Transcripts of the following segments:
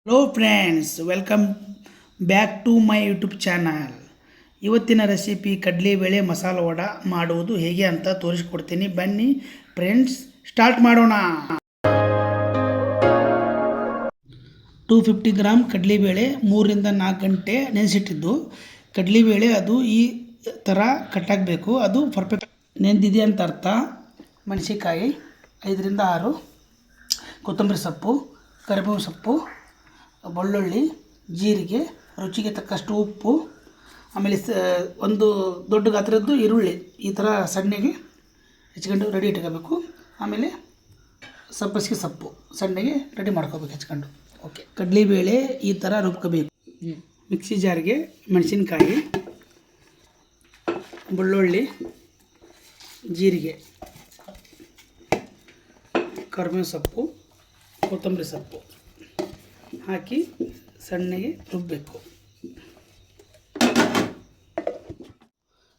Hello friends, welcome back to my YouTube channel. ಇವತ್ತಿನ recipe ಕಡಲೆಬೇಳೆ ಮಸಾಲ ವಡ ಮಾಡುವುದು ಹೇಗೆ ಅಂತ ತೋರಿಸ್ಕೊಡ್ತೀನಿ. ಬನ್ನಿ ಫ್ರೆಂಡ್ಸ್, ಸ್ಟಾರ್ಟ್ ಮಾಡೋಣ. 250 ಗ್ರಾಮ್ ಕಡಲೆಬೇಳೆ 3ರಿಂದ 4 ಗಂಟೆ ನೆನೆಸಿಟ್ಟಿದ್ದು. ಕಡಲೆಬೇಳೆ ಅದು ಈ ಥರ ಕಟ್ಟಾಗಬೇಕು, ಅದು ಪರ್ಫೆಕ್ಟ್ ನೆಂದಿದೆ ಅಂತ ಅರ್ಥ. ಮೆಣಸಿಕಾಯಿ 5ರಿಂದ 6, ಕೊತ್ತಂಬರಿ ಸೊಪ್ಪು, ಕರಿಬೇವು ಸೊಪ್ಪು, ಬೆಳ್ಳುಳ್ಳಿ, ಜೀರಿಗೆ, ರುಚಿಗೆ ತಕ್ಕಷ್ಟು ಉಪ್ಪು, ಆಮೇಲೆ ಒಂದು ದೊಡ್ಡ ಗಾತ್ರದ್ದು ಈರುಳ್ಳಿ ಈ ಥರ ಸಣ್ಣಗೆ ಹೆಚ್ಕೊಂಡು ರೆಡಿ ಇಟ್ಕೋಬೇಕು. ಆಮೇಲೆ ಸಬ್ಬಸಿಗೆ ಸೊಪ್ಪು ಸಣ್ಣಗೆ ರೆಡಿ ಮಾಡ್ಕೋಬೇಕು ಹೆಚ್ಕೊಂಡು. ಓಕೆ, ಕಡಲೆಬೇಳೆ ಈ ಥರ ರುಬ್ಕೋಬೇಕು. ಮಿಕ್ಸಿ ಜಾರ್ಗೆ ಮೆಣಸಿನ್ಕಾಯಿ, ಬೆಳ್ಳುಳ್ಳಿ, ಜೀರಿಗೆ, ಕರಿಬೇವು ಸೊಪ್ಪು, ಕೊತ್ತಂಬರಿ ಸೊಪ್ಪು ಹಾಕಿ ಸಣ್ಣಗೆ ರುಬ್ಬಬೇಕು.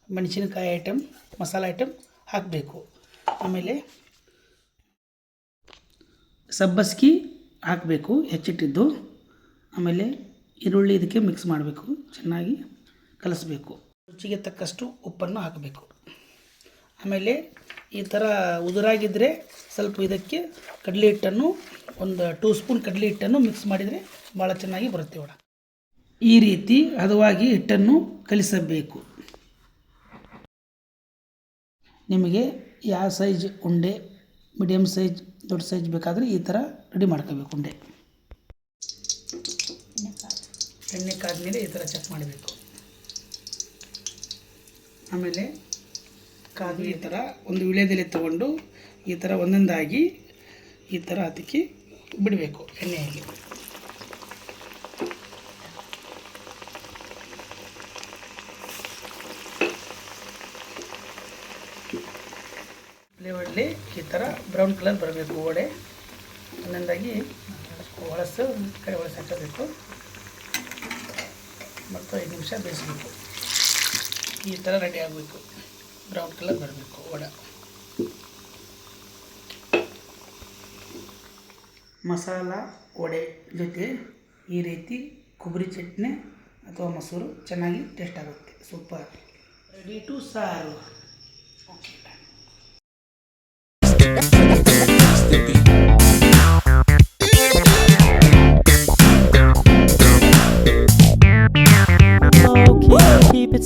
ಮೆಣಸಿನಕಾಯಿ ಐಟಮ್, ಮಸಾಲೆ ಐಟಮ್ ಹಾಕಬೇಕು. ಆಮೇಲೆ ಸಬ್ಬಸ್ಗಿ ಹಾಕಬೇಕು ಹೆಚ್ಚಿಟ್ಟಿದ್ದು. ಆಮೇಲೆ ಈರುಳ್ಳಿ ಇದಕ್ಕೆ ಮಿಕ್ಸ್ ಮಾಡಬೇಕು, ಚೆನ್ನಾಗಿ ಕಲಿಸ್ಬೇಕು. ರುಚಿಗೆ ತಕ್ಕಷ್ಟು ಉಪ್ಪನ್ನು ಹಾಕಬೇಕು. ಆಮೇಲೆ ಈ ಥರ ಉದುರಾಗಿದ್ದರೆ ಸ್ವಲ್ಪ ಇದಕ್ಕೆ ಕಡಲೆ ಹಿಟ್ಟನ್ನು ಒಂದು 2 ಸ್ಪೂನ್ ಕಡಲೆ ಹಿಟ್ಟನ್ನು ಮಿಕ್ಸ್ ಮಾಡಿದರೆ ಭಾಳ ಚೆನ್ನಾಗಿ ಬರುತ್ತೆ ವಡ. ಈ ರೀತಿ ಹದವಾಗಿ ಹಿಟ್ಟನ್ನು ಕಲಿಸಬೇಕು. ನಿಮಗೆ ಯಾವ ಸೈಜ್ ಉಂಡೆ, ಮೀಡಿಯಮ್ ಸೈಜ್, ದೊಡ್ಡ ಸೈಜ್ ಬೇಕಾದರೆ ಈ ಥರ ರೆಡಿ ಮಾಡ್ಕೋಬೇಕು ಉಂಡೆ. ಎಣ್ಣೆ ಕಾದ್ಮೇಲೆ ಈ ಥರ ಚೆಕ್ ಮಾಡಬೇಕು. ಆಮೇಲೆ ಕಾದು ಈ ಥರ ಒಂದು ವಿಳ್ಯದೆಲೆ ತೊಗೊಂಡು ಈ ಥರ ಒಂದೊಂದಾಗಿ ಈ ಥರ ಅದಕ್ಕೆ ಬಿಡಬೇಕು ಎಣ್ಣೆಯಲ್ಲಿ. ಒಳ್ಳೆ ಈ ಥರ ಬ್ರೌನ್ ಕಲರ್ ಬರಬೇಕು ವಡೆ. ಒಂದೊಂದಾಗಿ ಕಡೆ ಒಳಸು ಹಾಕಬೇಕು ಮತ್ತು 5 ನಿಮಿಷ ಬೇಯಿಸಬೇಕು. ಈ ಥರ ರೆಡಿ ಆಗಬೇಕು, ಬ್ರೌನ್ ಕಲರ್ ಬರಬೇಕು ವಡೆ. ಮಸಾಲ ವಡೆ ಜೊತೆ ಈ ರೀತಿ ಕೊಬ್ಬರಿ ಚಟ್ನಿ ಅಥವಾ ಮೊಸರು ಚೆನ್ನಾಗಿ ಟೇಸ್ಟ್ ಆಗುತ್ತೆ. Super, ready to serve. Okay, keep it